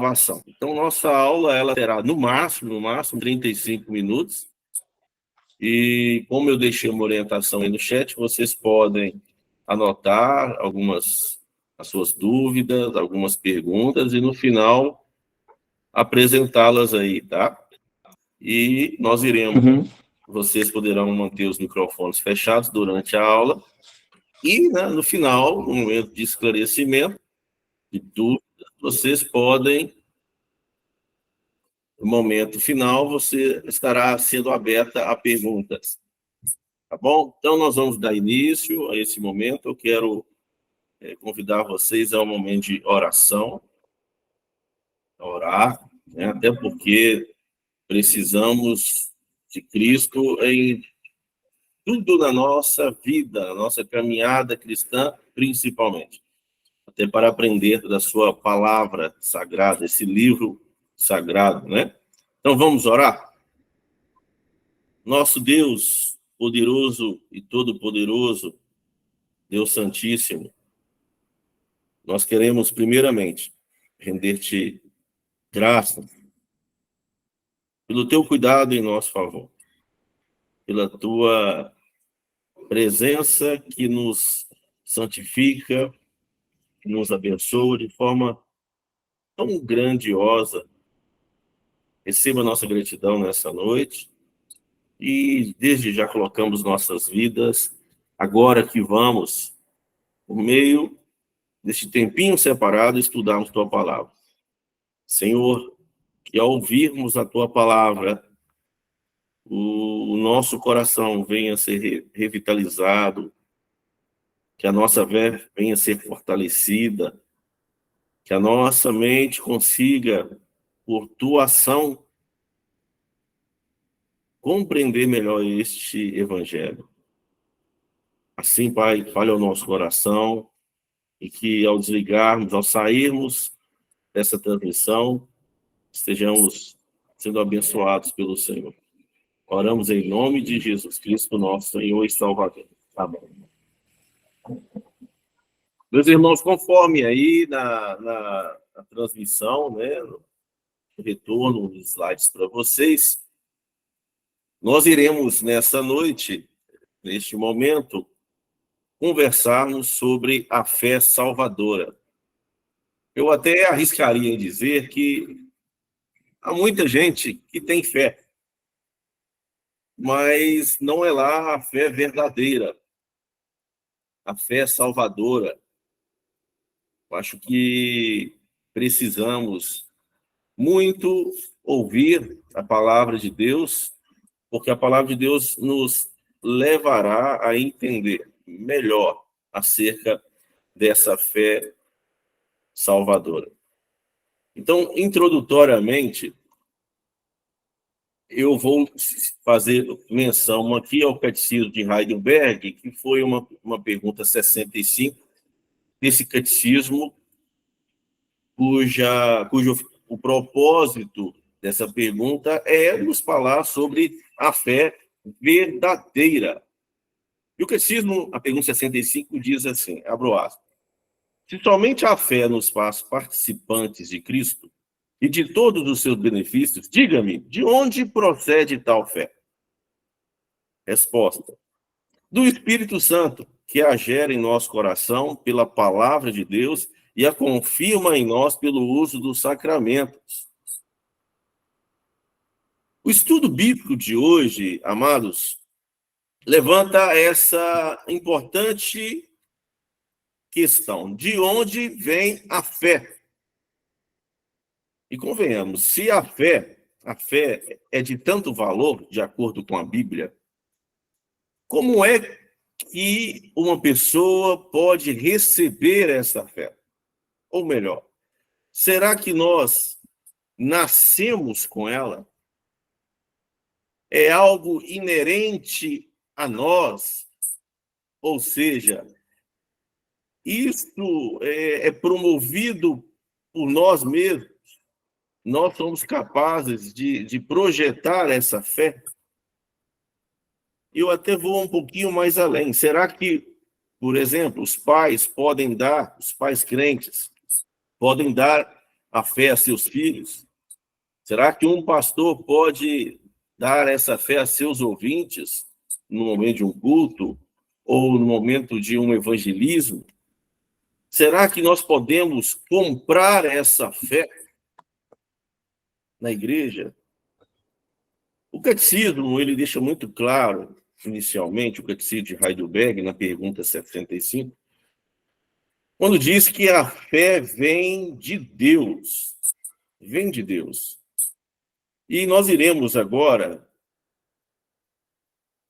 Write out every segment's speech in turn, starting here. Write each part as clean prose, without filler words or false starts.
gravação. Então, nossa aula ela terá no máximo 35 minutos. E como eu deixei uma orientação aí no chat, vocês podem anotar as suas dúvidas, algumas perguntas e no final apresentá-las aí, tá? E nós iremos, vocês poderão manter os microfones fechados durante a aula e, né, no final, no momento de esclarecimento de dúvidas, vocês podem, no momento final, você estará sendo aberta a perguntas. Tá bom? Então, nós vamos dar início a esse momento. Eu quero convidar vocês a um momento de oração, a orar, né? Até porque precisamos de Cristo em tudo na nossa vida, na nossa caminhada cristã, principalmente. Até para aprender da sua palavra sagrada, esse livro sagrado, né? Então, vamos orar? Nosso Deus, poderoso e todo-poderoso, Deus Santíssimo, nós queremos, primeiramente, render-te graça pelo teu cuidado em nosso favor, pela tua presença que nos santifica, que nos abençoa de forma tão grandiosa. Receba nossa gratidão nessa noite e desde já colocamos nossas vidas, agora que vamos, por meio deste tempinho separado, estudarmos tua palavra. Senhor, que ao ouvirmos a tua palavra, o nosso coração venha a ser revitalizado, que a nossa fé venha a ser fortalecida, que a nossa mente consiga, por tua ação, compreender melhor este evangelho. Assim, Pai, fale ao nosso coração e que ao desligarmos, ao sairmos dessa transmissão, estejamos sendo abençoados pelo Senhor. Oramos em nome de Jesus Cristo, nosso Senhor e Salvador. Amém. Meus irmãos, conforme aí na transmissão, né, no retorno dos slides para vocês, nós iremos nessa noite, neste momento, conversarmos sobre a fé salvadora. Eu até arriscaria em dizer que há muita gente que tem fé, mas não é lá a fé verdadeira, a fé salvadora. Eu acho que precisamos muito ouvir a palavra de Deus, porque a palavra de Deus nos levará a entender melhor acerca dessa fé salvadora. Então, introdutoriamente, eu vou fazer menção aqui ao Catecismo de Heidelberg, que foi uma pergunta 65, desse catecismo, cujo o propósito dessa pergunta é nos falar sobre a fé verdadeira. E o catecismo, a pergunta 65, diz assim, abro aspas, se somente a fé nos faz participantes de Cristo e de todos os seus benefícios, diga-me, de onde procede tal fé? Resposta, do Espírito Santo, que a gera em nosso coração pela palavra de Deus e a confirma em nós pelo uso dos sacramentos. O estudo bíblico de hoje, amados, levanta essa importante questão: de onde vem a fé? E convenhamos, se a fé é de tanto valor, de acordo com a Bíblia, como é que uma pessoa pode receber essa fé? Ou melhor, será que nós nascemos com ela? É algo inerente a nós? Ou seja, isto é promovido por nós mesmos? Nós somos capazes de projetar essa fé? Eu até vou um pouquinho mais além. Será que, por exemplo, os pais crentes, podem dar a fé a seus filhos? Será que um pastor pode dar essa fé a seus ouvintes no momento de um culto ou no momento de um evangelismo? Será que nós podemos comprar essa fé na igreja? O catecismo, ele deixa muito claro, inicialmente, o catecismo de Heidelberg, na pergunta 75, quando diz que a fé vem de Deus. Vem de Deus. E nós iremos agora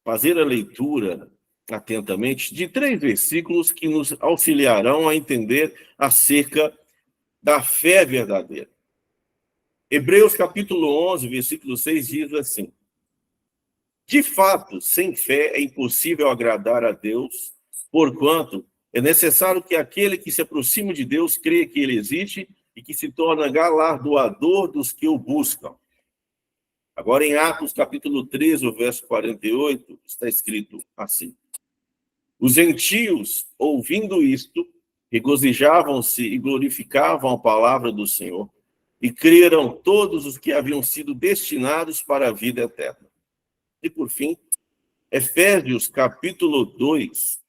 fazer a leitura atentamente de 3 versículos que nos auxiliarão a entender acerca da fé verdadeira. Hebreus capítulo 11, versículo 6 diz assim: de fato, sem fé é impossível agradar a Deus, porquanto é necessário que aquele que se aproxima de Deus creia que ele existe e que se torna galardoador dos que o buscam. Agora, em Atos capítulo 13, o verso 48, está escrito assim: os gentios, ouvindo isto, regozijavam-se e glorificavam a palavra do Senhor, e creram todos os que haviam sido destinados para a vida eterna. E, por fim, Efésios capítulo 2,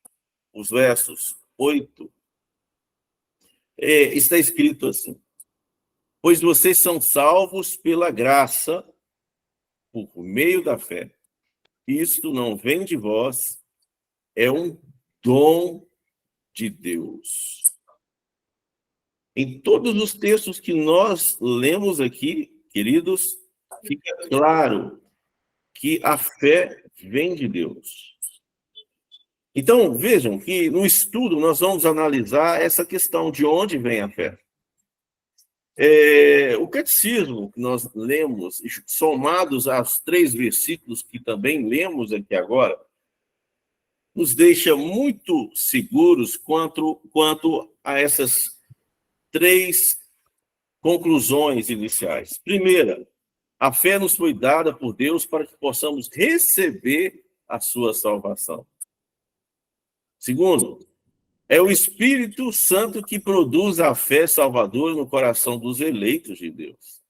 os versos 8, está escrito assim: pois vocês são salvos pela graça, por meio da fé. Isto não vem de vós, é um dom de Deus. Em todos os textos que nós lemos aqui, queridos, fica claro que a fé vem de Deus. Então, vejam que no estudo nós vamos analisar essa questão de onde vem a fé. O catecismo que nós lemos, somados aos 3 versículos que também lemos aqui agora, nos deixa muito seguros quanto a essas 3 conclusões iniciais. Primeira, a fé nos foi dada por Deus para que possamos receber a sua salvação. Segundo, é o Espírito Santo que produz a fé salvadora no coração dos eleitos de Deus.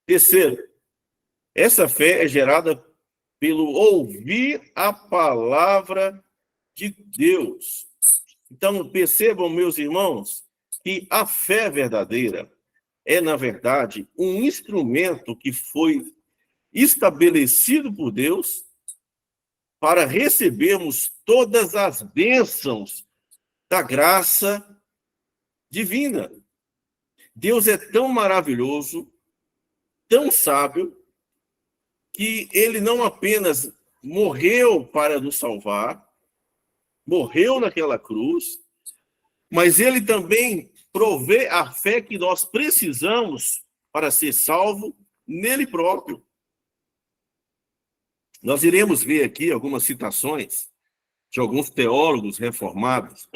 Terceiro, essa fé é gerada pelo ouvir a palavra de Deus. Então, percebam, meus irmãos, que a fé verdadeira é, na verdade, um instrumento que foi estabelecido por Deus para recebermos todas as bênçãos da graça divina. Deus é tão maravilhoso, tão sábio, que ele não apenas morreu para nos salvar, morreu naquela cruz, mas ele também provê a fé que nós precisamos para ser salvo nele próprio. Nós iremos ver aqui algumas citações de alguns teólogos reformados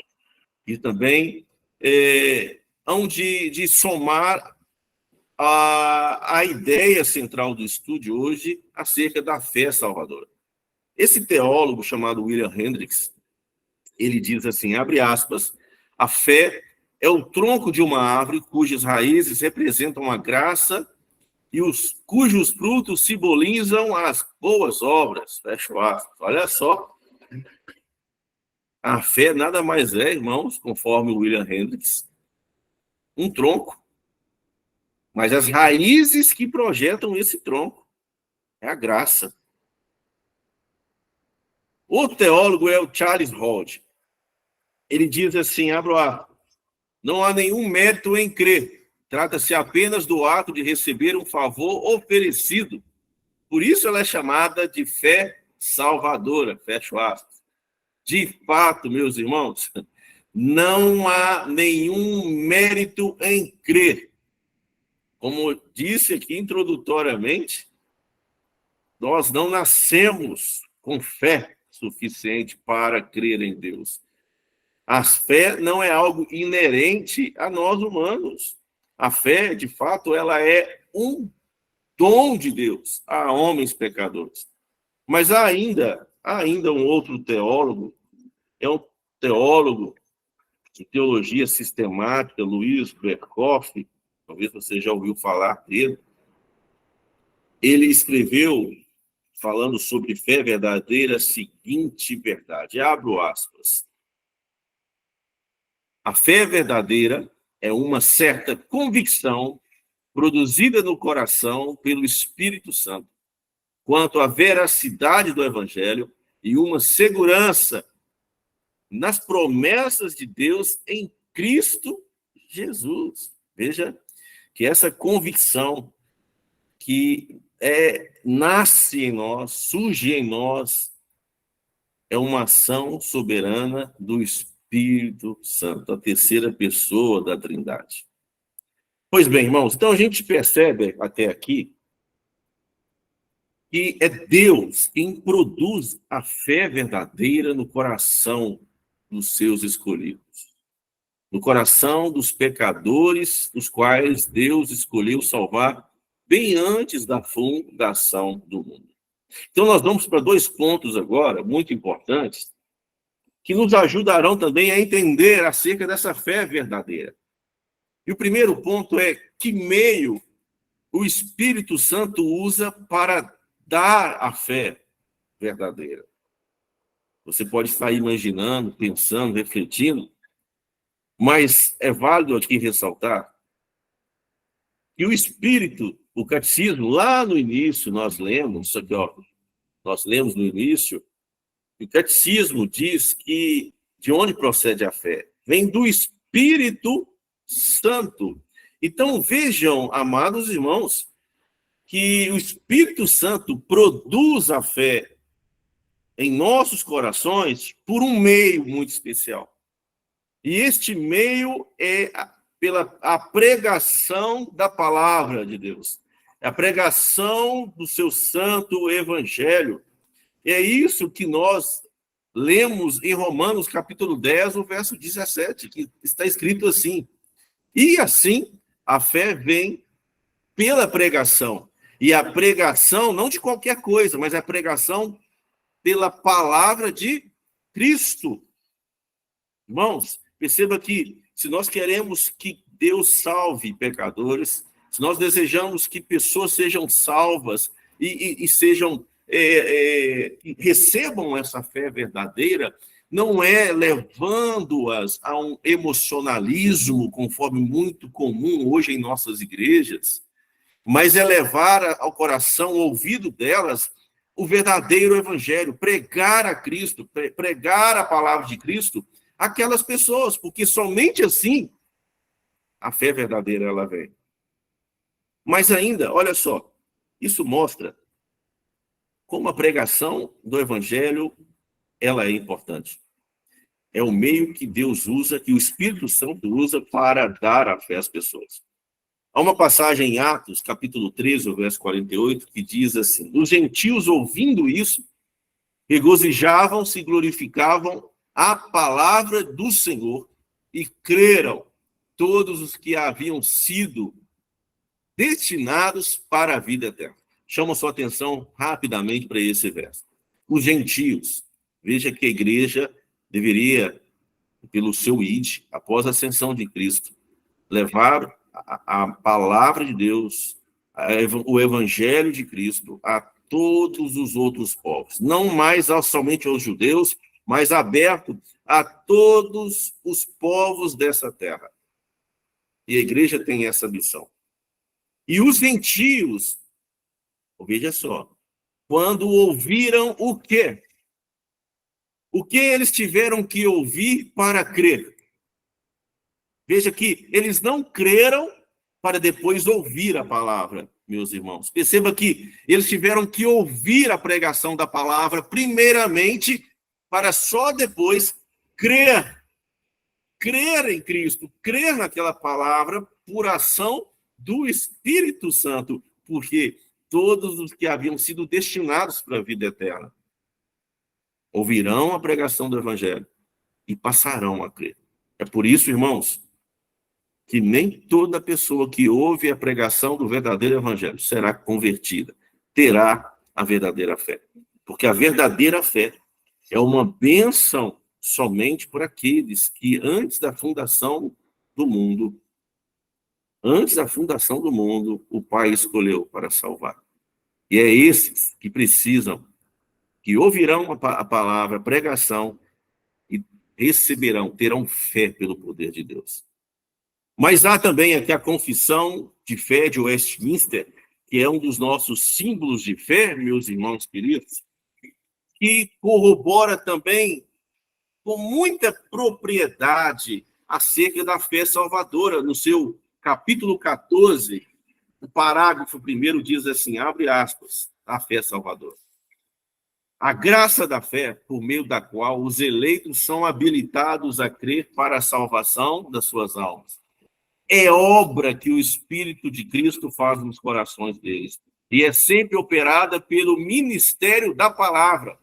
que também hão de somar a ideia central do estudo hoje acerca da fé salvadora. Esse teólogo chamado William Hendricks, ele diz assim, abre aspas, a fé é o tronco de uma árvore cujas raízes representam a graça e cujos frutos simbolizam as boas obras. Fecha aspas. Olha só. A fé nada mais é, irmãos, conforme o William Hendricks, um tronco. Mas as raízes que projetam esse tronco é a graça. O teólogo é o Charles Hodge. Ele diz assim, abro aspas, não há nenhum mérito em crer. Trata-se apenas do ato de receber um favor oferecido. Por isso ela é chamada de fé salvadora. Fecho aspas. De fato, meus irmãos, não há nenhum mérito em crer. Como disse aqui introdutoriamente, nós não nascemos com fé suficiente para crer em Deus. A fé não é algo inerente a nós humanos. A fé, de fato, ela é um dom de Deus a homens pecadores. Mas há ainda um outro teólogo, é um teólogo de teologia sistemática, Luiz Berkhoff, talvez você já ouviu falar dele. Ele escreveu, falando sobre fé verdadeira, a seguinte verdade, abro aspas. A fé verdadeira é uma certa convicção produzida no coração pelo Espírito Santo, quanto à veracidade do Evangelho e uma segurança nas promessas de Deus em Cristo Jesus. Veja que essa convicção que nasce em nós, surge em nós, é uma ação soberana do Espírito Santo, a terceira pessoa da Trindade. Pois bem, irmãos, então a gente percebe até aqui que é Deus quem produz a fé verdadeira no coração dos seus escolhidos, no coração dos pecadores, os quais Deus escolheu salvar bem antes da fundação do mundo. Então, nós vamos para 2 pontos agora, muito importantes, que nos ajudarão também a entender acerca dessa fé verdadeira. E o primeiro ponto é que meio o Espírito Santo usa para dar a fé verdadeira. Você pode estar imaginando, pensando, refletindo, mas é válido aqui ressaltar que o Espírito, o catecismo, lá no início, nós lemos, isso aqui, ó, nós lemos no início, o catecismo diz que de onde procede a fé? Vem do Espírito Santo. Então, vejam, amados irmãos, que o Espírito Santo produz a fé em nossos corações por um meio muito especial. E este meio é pela a pregação da palavra de Deus, é a pregação do seu santo evangelho. É isso que nós lemos em Romanos capítulo 10, o verso 17, que está escrito assim: e assim a fé vem pela pregação. E a pregação não de qualquer coisa, mas a pregação pela palavra de Cristo. Irmãos, perceba que se nós queremos que Deus salve pecadores, se nós desejamos que pessoas sejam salvas e sejam recebam essa fé verdadeira, não é levando-as a um emocionalismo, conforme muito comum hoje em nossas igrejas, mas é levar ao coração, ao ouvido delas, o verdadeiro evangelho, pregar a Cristo, pregar a palavra de Cristo àquelas pessoas, porque somente assim a fé verdadeira ela vem. Mas ainda, olha só, isso mostra como a pregação do evangelho ela é importante. É o meio que Deus usa, que o Espírito Santo usa para dar a fé às pessoas. Há uma passagem em Atos, capítulo 13, verso 48, que diz assim: os gentios, ouvindo isso, regozijavam-se e glorificavam a palavra do Senhor e creram todos os que haviam sido destinados para a vida eterna. Chamo sua atenção rapidamente para esse verso. Os gentios, veja que a igreja deveria, pelo seu id, após a ascensão de Cristo, levar a palavra de Deus, o evangelho de Cristo a todos os outros povos, não mais somente aos judeus, mas aberto a todos os povos dessa terra. E a igreja tem essa missão. E os gentios, veja só, quando ouviram o quê? O que eles tiveram que ouvir para crer? Veja que eles não creram para depois ouvir a palavra, meus irmãos. Perceba que eles tiveram que ouvir a pregação da palavra primeiramente, para só depois crer. Crer em Cristo, crer naquela palavra por ação do Espírito Santo, porque todos os que haviam sido destinados para a vida eterna ouvirão a pregação do evangelho e passarão a crer. É por isso, irmãos, que nem toda pessoa que ouve a pregação do verdadeiro evangelho será convertida, terá a verdadeira fé. Porque a verdadeira fé é uma bênção somente por aqueles que, antes da fundação do mundo, Antes da fundação do mundo, o Pai escolheu para salvar. E é esses que precisam, que ouvirão a palavra, a pregação, e receberão, terão fé pelo poder de Deus. Mas há também aqui a confissão de fé de Westminster, que é um dos nossos símbolos de fé, meus irmãos queridos, que corrobora também com muita propriedade acerca da fé salvadora. No seu capítulo 14, o parágrafo 1 diz assim, abre aspas, a fé salvadora. A graça da fé, por meio da qual os eleitos são habilitados a crer para a salvação das suas almas, é obra que o Espírito de Cristo faz nos corações deles, e é sempre operada pelo ministério da palavra.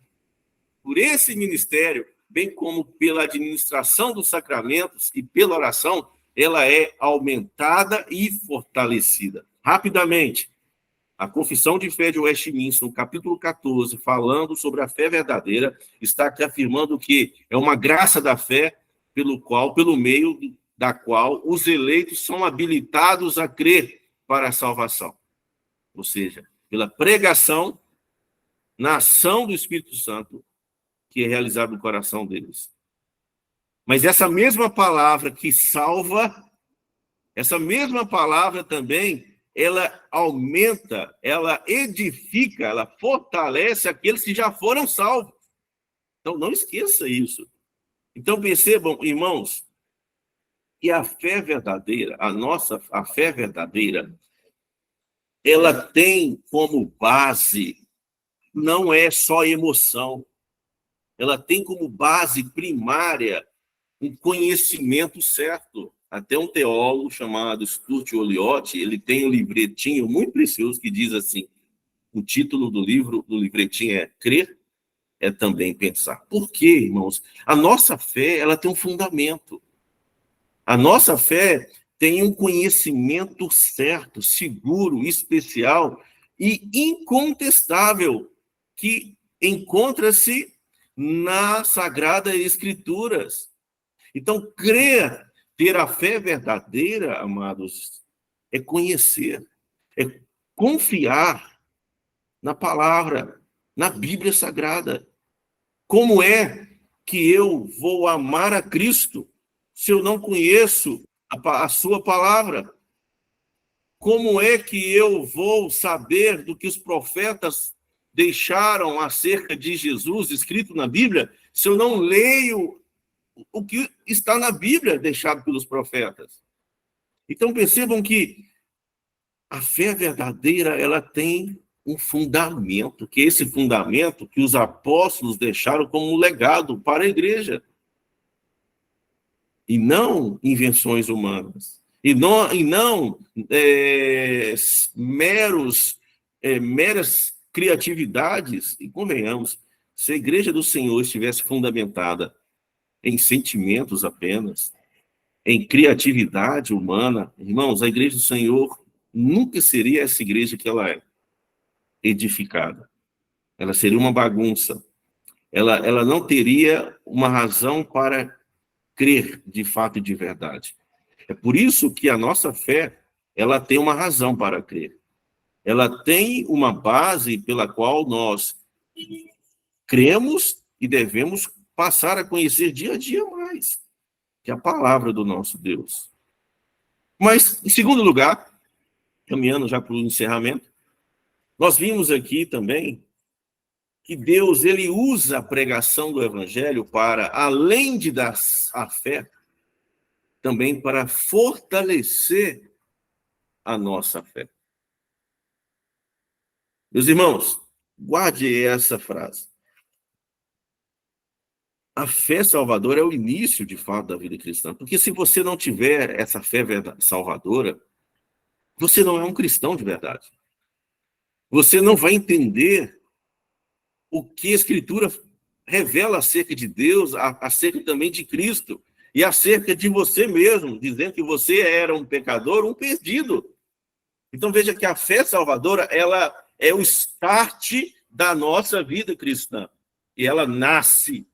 Por esse ministério, bem como pela administração dos sacramentos e pela oração, ela é aumentada e fortalecida. Rapidamente, a Confissão de Fé de Westminster, no capítulo 14, falando sobre a fé verdadeira, está aqui afirmando que é uma graça da fé pelo meio da qual os eleitos são habilitados a crer para a salvação. Ou seja, pela pregação na ação do Espírito Santo, que é realizado no coração deles. Mas essa mesma palavra que salva, essa mesma palavra também, ela aumenta, ela edifica, ela fortalece aqueles que já foram salvos. Então, não esqueça isso. Então, percebam, irmãos, que a fé verdadeira, a fé verdadeira, ela tem como base, não é só emoção, ela tem como base primária um conhecimento certo. Até um teólogo chamado Stuart Olyott, ele tem um livretinho muito precioso que diz assim, o título do livretinho é Crer é também pensar. Por quê, irmãos? A nossa fé, ela tem um fundamento. A nossa fé tem um conhecimento certo, seguro, especial e incontestável que encontra-se nas Sagradas Escrituras. Então, crer, ter a fé verdadeira, amados, é conhecer, é confiar na palavra, na Bíblia Sagrada. Como é que eu vou amar a Cristo se eu não conheço a sua palavra? Como é que eu vou saber do que os profetas deixaram acerca de Jesus escrito na Bíblia se eu não leio o que está na Bíblia deixado pelos profetas? Então percebam que a fé verdadeira, ela tem um fundamento, que é esse fundamento que os apóstolos deixaram como um legado para a igreja. E não invenções humanas. E não meras criatividades. E convenhamos, se a igreja do Senhor estivesse fundamentada em sentimentos apenas, em criatividade humana, irmãos, a igreja do Senhor nunca seria essa igreja que ela é, edificada. Ela seria uma bagunça. Ela não teria uma razão para crer de fato e de verdade. É por isso que a nossa fé, ela tem uma razão para crer. Ela tem uma base pela qual nós cremos e devemos passar a conhecer dia a dia mais, que é a palavra do nosso Deus. Mas, em segundo lugar, caminhando já para o encerramento, nós vimos aqui também que Deus, ele usa a pregação do evangelho para, além de dar a fé, também para fortalecer a nossa fé. Meus irmãos, guarde essa frase. A fé salvadora é o início, de fato, da vida cristã. Porque se você não tiver essa fé salvadora, você não é um cristão de verdade. Você não vai entender o que a Escritura revela acerca de Deus, acerca também de Cristo, e acerca de você mesmo, dizendo que você era um pecador, um perdido. Então veja que a fé salvadora, ela é o start da nossa vida cristã. E ela nasce,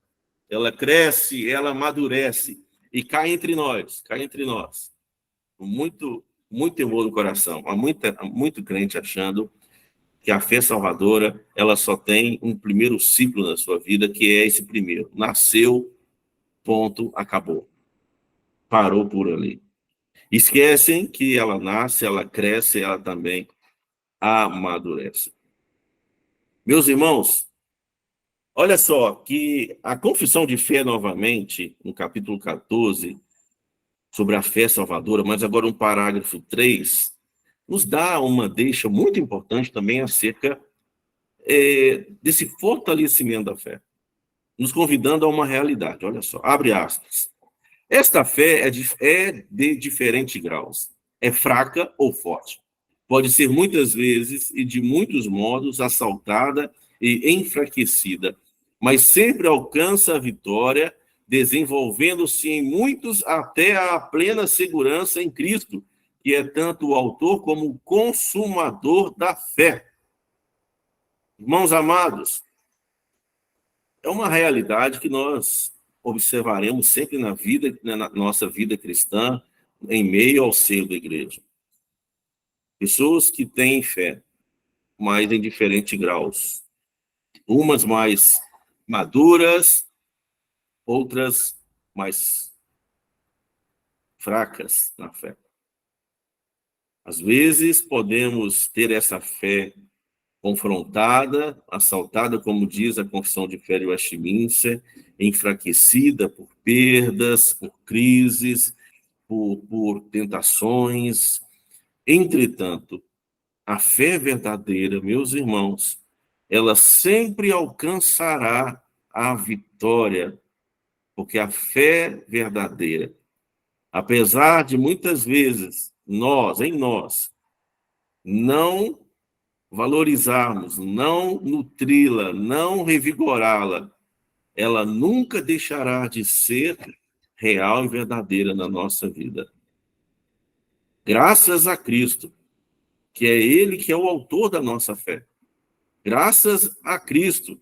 ela cresce, ela amadurece e cai entre nós, muito muito temor no coração. Há muito crente achando que a fé salvadora, ela só tem um primeiro ciclo na sua vida, que é esse primeiro. Nasceu, ponto, acabou. Parou por ali. Esquecem que ela nasce, ela cresce, ela também amadurece. Meus irmãos, olha só que a confissão de fé novamente, no capítulo 14, sobre a fé salvadora, mas agora um parágrafo 3, nos dá uma deixa muito importante também acerca desse fortalecimento da fé, nos convidando a uma realidade. Olha só, abre aspas. Esta fé é de diferentes graus, é fraca ou forte. Pode ser muitas vezes e de muitos modos assaltada e enfraquecida, mas sempre alcança a vitória, desenvolvendo-se em muitos até a plena segurança em Cristo, que é tanto o autor como o consumador da fé. Irmãos amados, é uma realidade que nós observaremos sempre na nossa vida cristã, em meio ao seio da igreja. Pessoas que têm fé, mas em diferentes graus. Umas mais maduras, outras mais fracas na fé. Às vezes podemos ter essa fé confrontada, assaltada, como diz a Confissão de Fé de Westminster, enfraquecida por perdas, por crises, por tentações. Entretanto, a fé verdadeira, meus irmãos, ela sempre alcançará a vitória, porque a fé verdadeira, apesar de muitas vezes em nós, não valorizarmos, não nutri-la, não revigorá-la, ela nunca deixará de ser real e verdadeira na nossa vida. Graças a Cristo, que é Ele que é o autor da nossa fé. Graças a Cristo,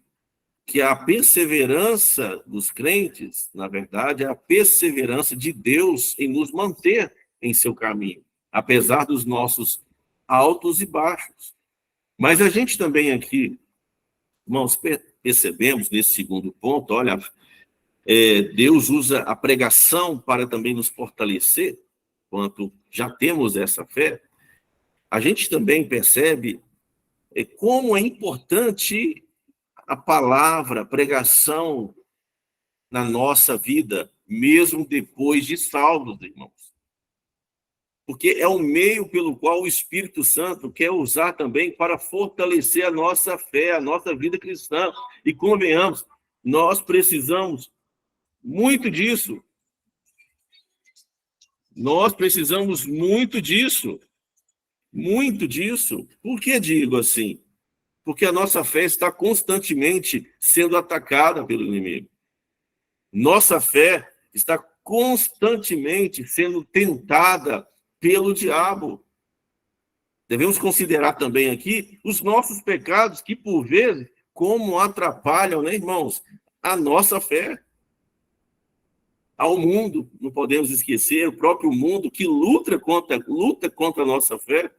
que a perseverança dos crentes, na verdade, é a perseverança de Deus em nos manter em seu caminho, apesar dos nossos altos e baixos. Mas a gente também aqui, irmãos, percebemos nesse segundo ponto, olha, Deus usa a pregação para também nos fortalecer, quanto já temos essa fé. A gente também percebe como é importante a palavra, a pregação na nossa vida, mesmo depois de salvos, irmãos. Porque é o meio pelo qual o Espírito Santo quer usar também para fortalecer a nossa fé, a nossa vida cristã. E convenhamos, nós precisamos muito disso. Nós precisamos muito disso. Muito disso. Por que digo assim? Porque a nossa fé está constantemente sendo atacada pelo inimigo. Nossa fé está constantemente sendo tentada pelo diabo. Devemos considerar também aqui os nossos pecados, que por vezes, como atrapalham, né, irmãos, a nossa fé. Ao mundo, não podemos esquecer, o próprio mundo que luta contra a nossa fé.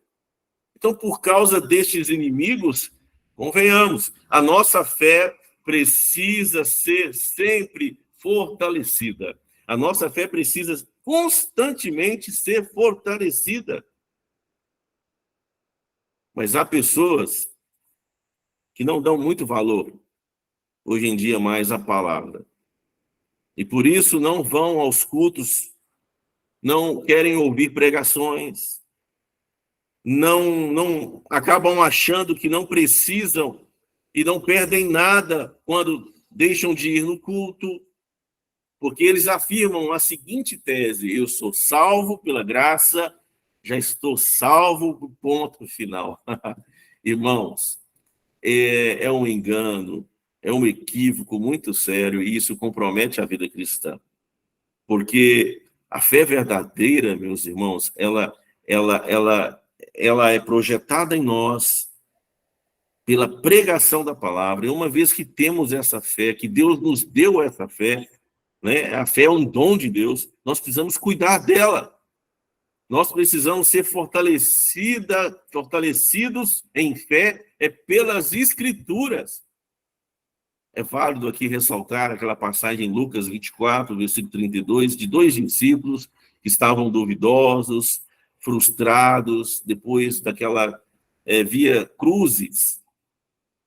Então, por causa destes inimigos, convenhamos, a nossa fé precisa ser sempre fortalecida. A nossa fé precisa constantemente ser fortalecida. Mas há pessoas que não dão muito valor, hoje em dia, mais à palavra. E por isso não vão aos cultos, não querem ouvir pregações, não acabam achando que não precisam e não perdem nada quando deixam de ir no culto, porque eles afirmam a seguinte tese: eu sou salvo pela graça, já estou salvo, ponto final. Irmãos, é um engano, é um equívoco muito sério, e isso compromete a vida cristã. Porque a fé verdadeira, meus irmãos, ela é projetada em nós pela pregação da palavra. E uma vez que temos essa fé, que Deus nos deu essa fé, né? A fé é um dom de Deus, nós precisamos cuidar dela. Nós precisamos ser fortalecidos em fé pelas Escrituras. É válido aqui ressaltar aquela passagem em Lucas 24, versículo 32, de dois discípulos que estavam duvidosos, frustrados, depois daquela via cruzes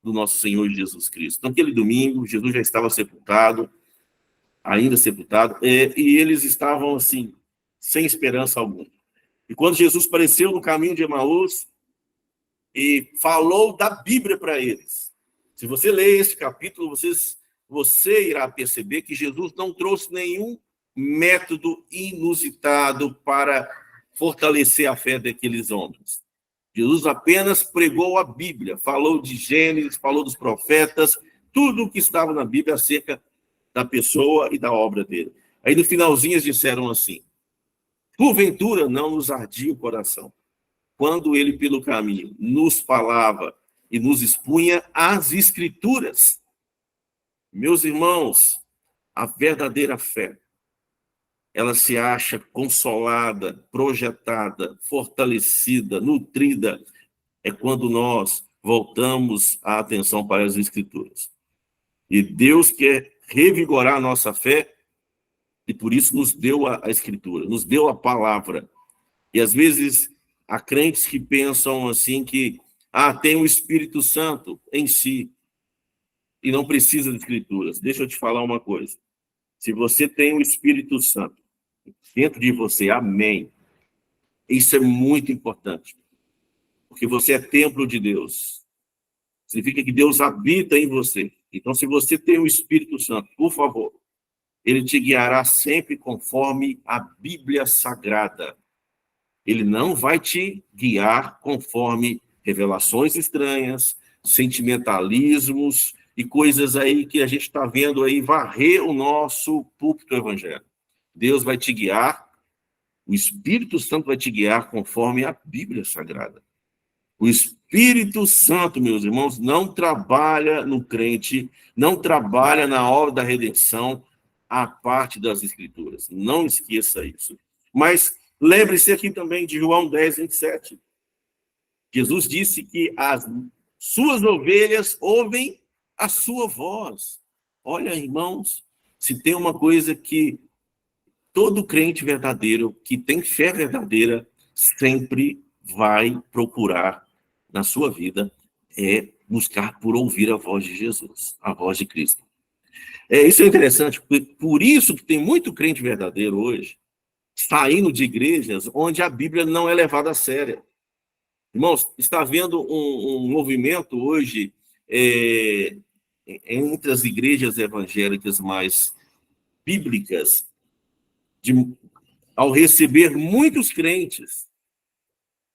do nosso Senhor Jesus Cristo. Naquele domingo, Jesus já estava sepultado, ainda sepultado, e eles estavam assim, sem esperança alguma. E quando Jesus apareceu no caminho de Emaús e falou da Bíblia para eles, se você ler esse capítulo, você irá perceber que Jesus não trouxe nenhum método inusitado para fortalecer a fé daqueles homens. Jesus apenas pregou a Bíblia, falou de Gênesis, falou dos profetas, tudo o que estava na Bíblia acerca da pessoa e da obra dele. Aí no finalzinho eles disseram assim: porventura não nos ardia o coração, quando ele pelo caminho nos falava e nos expunha as Escrituras. Meus irmãos, a verdadeira fé, ela se acha consolada, projetada, fortalecida, nutrida, é quando nós voltamos a atenção para as Escrituras. E Deus quer revigorar a nossa fé, e por isso nos deu a Escritura, nos deu a palavra. E às vezes há crentes que pensam assim que tem o Espírito Santo em si e não precisa de Escrituras. Deixa eu te falar uma coisa. Se você tem o Espírito Santo dentro de você, amém. Isso é muito importante, porque você é templo de Deus. Significa que Deus habita em você. Então, se você tem o Espírito Santo, por favor, ele te guiará sempre conforme a Bíblia Sagrada. Ele não vai te guiar conforme revelações estranhas, sentimentalismos e coisas aí que a gente está vendo aí varrer o nosso púlpito evangélico. Deus vai te guiar, o Espírito Santo vai te guiar conforme a Bíblia Sagrada. O Espírito Santo, meus irmãos, não trabalha no crente, não trabalha na obra da redenção a parte das Escrituras. Não esqueça isso. Mas lembre-se aqui também de João 10, 27. Jesus disse que as suas ovelhas ouvem a sua voz. Olha, irmãos, se tem uma coisa que todo crente verdadeiro, que tem fé verdadeira, sempre vai procurar na sua vida, é buscar por ouvir a voz de Jesus, a voz de Cristo. Isso é interessante, por isso que tem muito crente verdadeiro hoje, saindo de igrejas onde a Bíblia não é levada a sério. Irmãos, está havendo um movimento hoje entre as igrejas evangélicas mais bíblicas, ao receber muitos crentes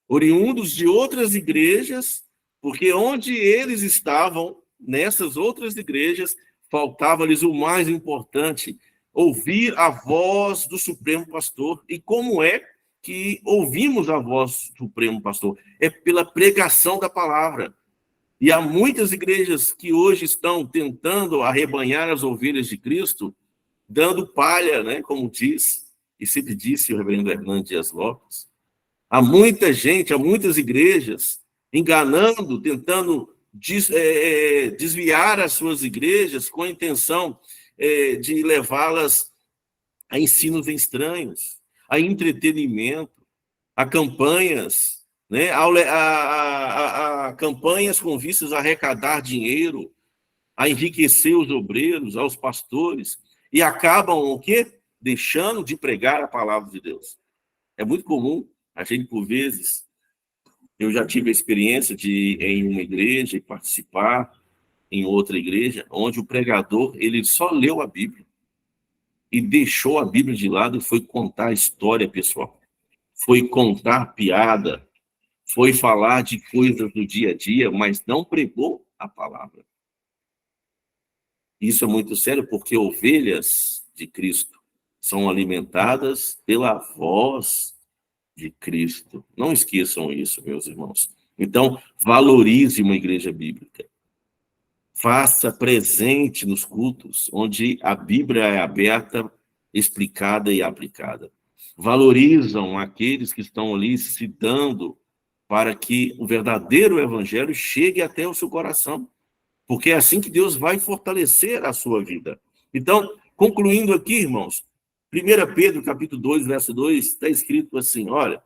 oriundos de outras igrejas, porque onde eles estavam, nessas outras igrejas, faltava-lhes o mais importante, ouvir a voz do Supremo Pastor. E como é que ouvimos a voz do Supremo Pastor? É pela pregação da palavra. E há muitas igrejas que hoje estão tentando arrebanhar as ovelhas de Cristo, dando palha, né, como diz, e sempre disse o reverendo Hernando Dias Lopes. Há muita gente, há muitas igrejas enganando, tentando desviar as suas igrejas com a intenção de levá-las a ensinos estranhos, a entretenimento, a campanhas, né? a campanhas com vistas a arrecadar dinheiro, a enriquecer os obreiros, aos pastores, e acabam o quê? Deixando de pregar a palavra de Deus. É muito comum, a gente, por vezes, eu já tive a experiência de ir em uma igreja e participar em outra igreja, onde o pregador, ele só leu a Bíblia e deixou a Bíblia de lado e foi contar a história pessoal, foi contar piada, foi falar de coisas do dia a dia, mas não pregou a palavra. Isso é muito sério, porque ovelhas de Cristo são alimentadas pela voz de Cristo. Não esqueçam isso, meus irmãos. Então, valorize uma igreja bíblica. Faça presente nos cultos, onde a Bíblia é aberta, explicada e aplicada. valorizam aqueles que estão ali citando para que o verdadeiro evangelho chegue até o seu coração, porque é assim que Deus vai fortalecer a sua vida. Então, concluindo aqui, irmãos, 1 Pedro, capítulo 2, verso 2, está escrito assim, olha,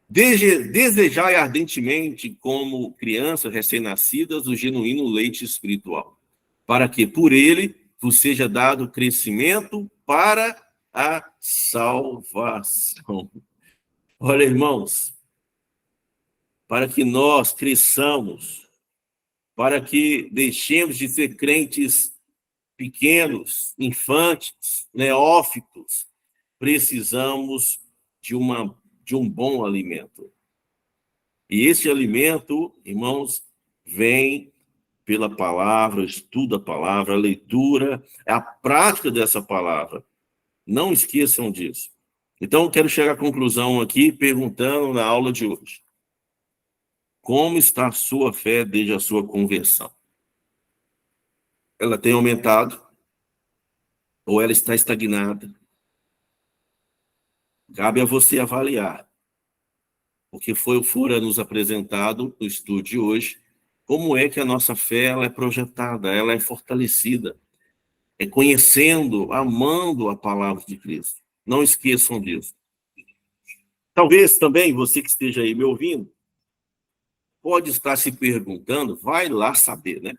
desejai ardentemente, como crianças recém-nascidas, o genuíno leite espiritual, para que por ele vos seja dado crescimento para a salvação. Olha, irmãos, para que nós cresçamos, para que deixemos de ser crentes pequenos, infantes, neófitos, precisamos de um bom alimento. E esse alimento, irmãos, vem pela palavra, o estudo da palavra, a leitura, a prática dessa palavra. Não esqueçam disso. Então, eu quero chegar à conclusão aqui, perguntando na aula de hoje. Como está a sua fé desde a sua conversão? Ela tem aumentado? Ou ela está estagnada? Cabe a você avaliar. Porque fora nos apresentado no estudo de hoje, como é que a nossa fé ela é projetada, ela é fortalecida. É conhecendo, amando a palavra de Cristo. Não esqueçam disso. Talvez também você que esteja aí me ouvindo, pode estar se perguntando, vai lá saber, né?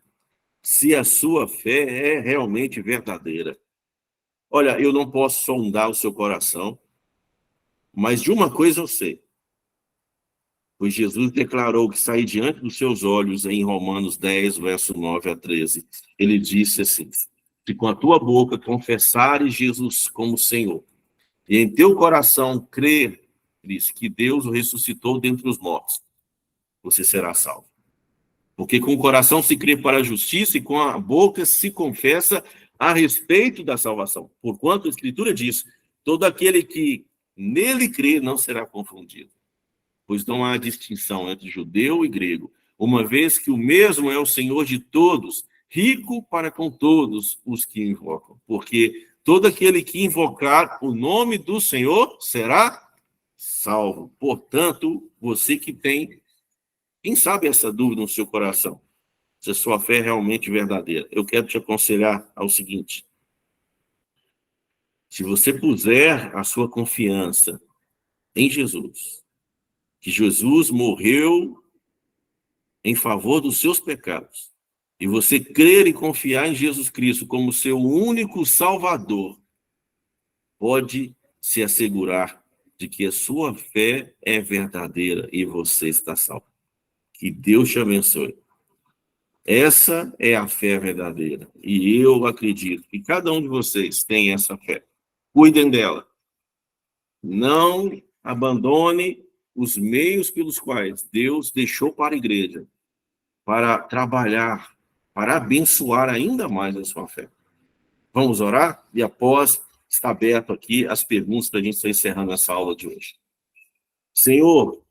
Se a sua fé é realmente verdadeira. Olha, eu não posso sondar o seu coração, mas de uma coisa eu sei. Pois Jesus declarou que sair diante dos seus olhos em Romanos 10, verso 9 a 13. Ele disse assim, se com a tua boca confessares Jesus como Senhor, e em teu coração creres que Deus o ressuscitou dentre os mortos, você será salvo. Porque com o coração se crê para a justiça e com a boca se confessa a respeito da salvação. Porquanto a Escritura diz, todo aquele que nele crê não será confundido. Pois não há distinção entre judeu e grego, uma vez que o mesmo é o Senhor de todos, rico para com todos os que invocam. Porque todo aquele que invocar o nome do Senhor será salvo. Portanto, você que tem, quem sabe essa dúvida no seu coração, se a sua fé é realmente verdadeira, eu quero te aconselhar ao seguinte, se você puser a sua confiança em Jesus, que Jesus morreu em favor dos seus pecados, e você crer e confiar em Jesus Cristo como seu único Salvador, pode se assegurar de que a sua fé é verdadeira e você está salvo. Que Deus te abençoe. Essa é a fé verdadeira. E eu acredito que cada um de vocês tem essa fé. Cuidem dela. Não abandone os meios pelos quais Deus deixou para a igreja, para trabalhar, para abençoar ainda mais a sua fé. Vamos orar? E após, está aberto aqui as perguntas para a gente estar encerrando essa aula de hoje. Senhor,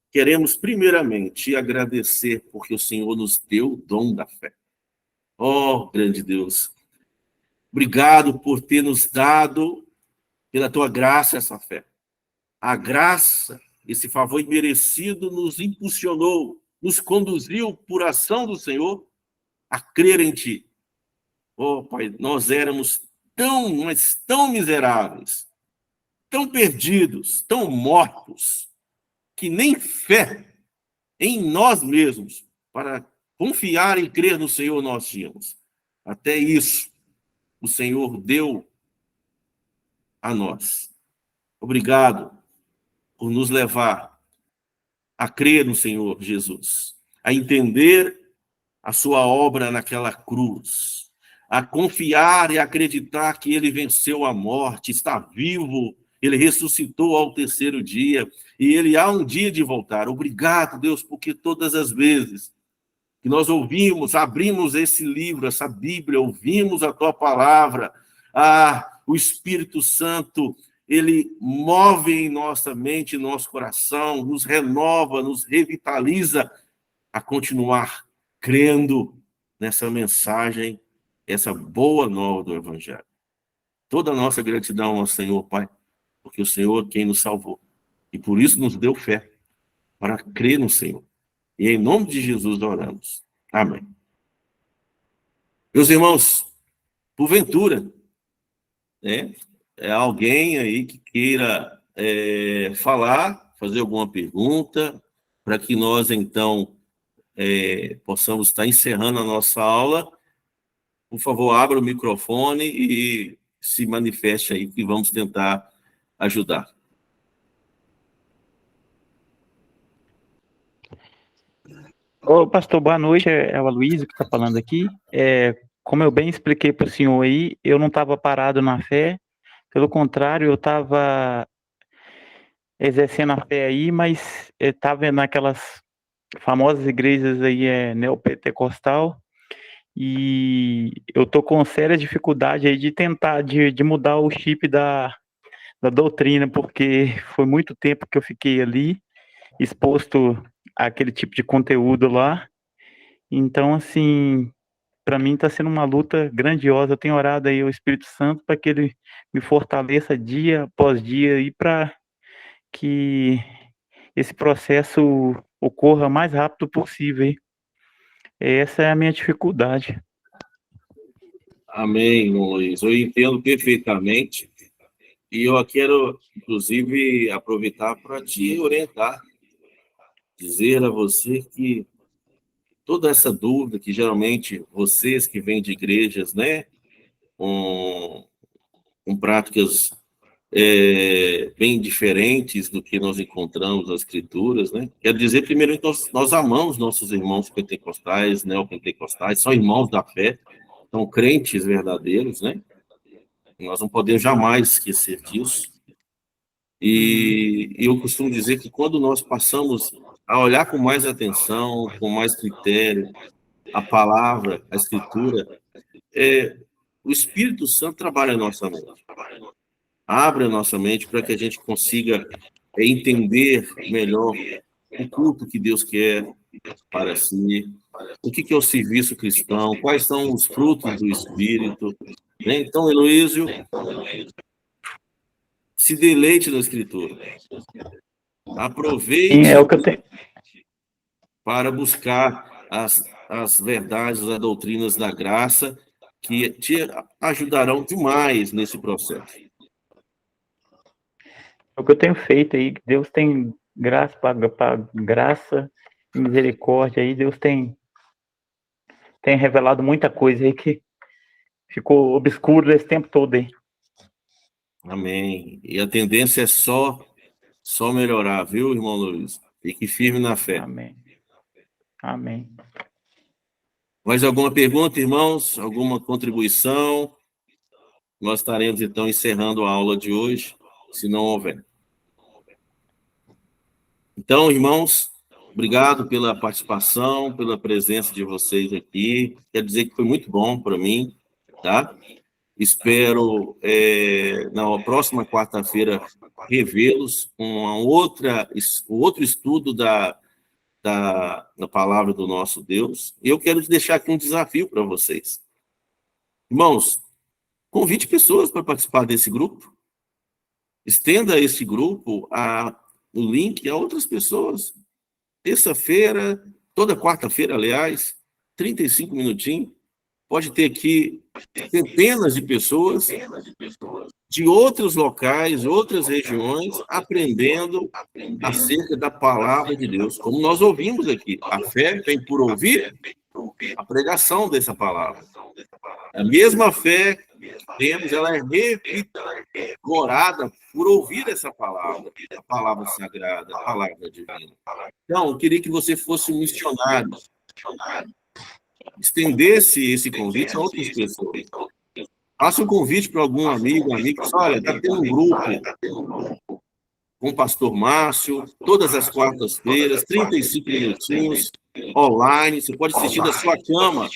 queremos primeiramente agradecer porque o Senhor nos deu o dom da fé. Oh, grande Deus, obrigado por ter nos dado, pela tua graça, essa fé. A graça, esse favor imerecido nos impulsionou, nos conduziu por ação do Senhor a crer em ti. Oh, Pai, nós éramos tão, mas tão miseráveis, tão perdidos, tão mortos, que nem fé em nós mesmos para confiar e crer no Senhor nós tínhamos. Até isso, o Senhor deu a nós. Obrigado por nos levar a crer no Senhor Jesus, a entender a sua obra naquela cruz, a confiar e acreditar que ele venceu a morte, está vivo, ele ressuscitou ao terceiro dia, e ele há um dia de voltar. Obrigado, Deus, porque todas as vezes que nós ouvimos, abrimos esse livro, essa Bíblia, ouvimos a tua palavra, o Espírito Santo, ele move em nossa mente, nosso coração, nos renova, nos revitaliza a continuar crendo nessa mensagem, essa boa nova do Evangelho. toda a nossa gratidão ao Senhor, Pai, porque o Senhor é quem nos salvou. E por isso nos deu fé, para crer no Senhor. E em nome de Jesus oramos. Amém. Meus irmãos, porventura, né, é alguém aí que queira falar, fazer alguma pergunta, para que nós, então, possamos estar encerrando a nossa aula. Por favor, abra o microfone e se manifeste aí, que vamos tentar ajudar. Ô, pastor, boa noite, é o Aloysio que está falando aqui. Como eu bem expliquei para o senhor aí, eu não estava parado na fé, pelo contrário, eu estava exercendo a fé aí, mas estava naquelas famosas igrejas aí, neopentecostal, e eu tô com séria dificuldade aí de tentar, de mudar o chip da doutrina, porque foi muito tempo que eu fiquei ali, exposto àquele tipo de conteúdo lá. Então, assim, para mim está sendo uma luta grandiosa. Eu tenho orado aí ao Espírito Santo para que ele me fortaleça dia após dia e para que esse processo ocorra o mais rápido possível. Essa é a minha dificuldade. Amém, Luiz. Eu entendo perfeitamente. E eu quero, inclusive, aproveitar para te orientar, dizer a você que toda essa dúvida que geralmente vocês que vêm de igrejas, né, com práticas bem diferentes do que nós encontramos nas Escrituras, né? Quero dizer, primeiro, que nós amamos nossos irmãos pentecostais, neopentecostais, são irmãos da fé, são crentes verdadeiros, né? Nós não podemos jamais esquecer disso. E eu costumo dizer que quando nós passamos a olhar com mais atenção, com mais critério, a palavra, a Escritura, o Espírito Santo trabalha a nossa mente. Abre a nossa mente para que a gente consiga entender melhor o culto que Deus quer para si, o que é o serviço cristão, quais são os frutos do Espírito. Né? Então, Heloísio, se deleite na Escritura. Aproveite É o que eu tenho. para buscar as verdades, as doutrinas da graça, que te ajudarão demais nesse processo. É o que eu tenho feito aí. Deus tem graça para graça e misericórdia aí. Deus tem revelado muita coisa aí que ficou obscuro esse tempo todo aí. Amém. E a tendência é só melhorar, viu, irmão Luiz? Fique firme na fé. Amém. Amém. Mais alguma pergunta, irmãos? Alguma contribuição? Nós estaremos, então, encerrando a aula de hoje, se não houver. Então, irmãos, obrigado pela participação, pela presença de vocês aqui. Quero dizer que foi muito bom para mim, tá? Espero, na próxima quarta-feira, revê-los com outro estudo da palavra do nosso Deus. E eu quero deixar aqui um desafio para vocês. Irmãos, convide pessoas para participar desse grupo. Estenda esse grupo, o link a outras pessoas. Terça-feira, toda quarta-feira, aliás, 35 minutinhos. Pode ter aqui centenas de pessoas de outros locais, outras regiões, aprendendo acerca da palavra de Deus. Como nós ouvimos aqui, a fé vem por ouvir a pregação dessa palavra. A mesma fé que temos, ela é revigorada por ouvir essa palavra, a palavra sagrada, a palavra divina. Então, eu queria que você fosse um missionário, estendesse esse convite a outras pessoas. Faça um convite para algum amigo, amiga, olha, está tendo um grupo com o pastor Márcio, todas as quartas-feiras, 35 minutinhos, online, você pode assistir da sua cama.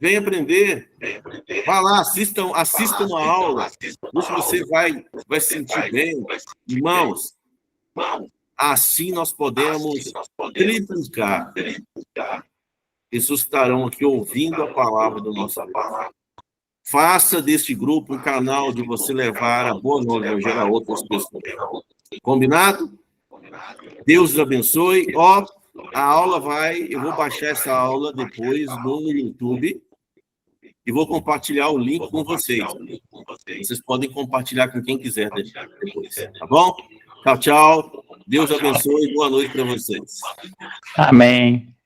Vem aprender. Vá lá, assista uma aula. Você vai se sentir bem. Irmãos, assim nós podemos triplicar. Pessoas estarão aqui ouvindo a palavra do nosso Deus. Faça deste grupo um canal de você levar a boa nova evangelho a outras pessoas. Combinado? Deus os abençoe. Ó, a aula eu vou baixar essa aula depois no YouTube e vou compartilhar o link com vocês. Vocês podem compartilhar com quem quiser depois, tá bom? Tchau, tchau. Deus abençoe e boa noite para vocês. Amém.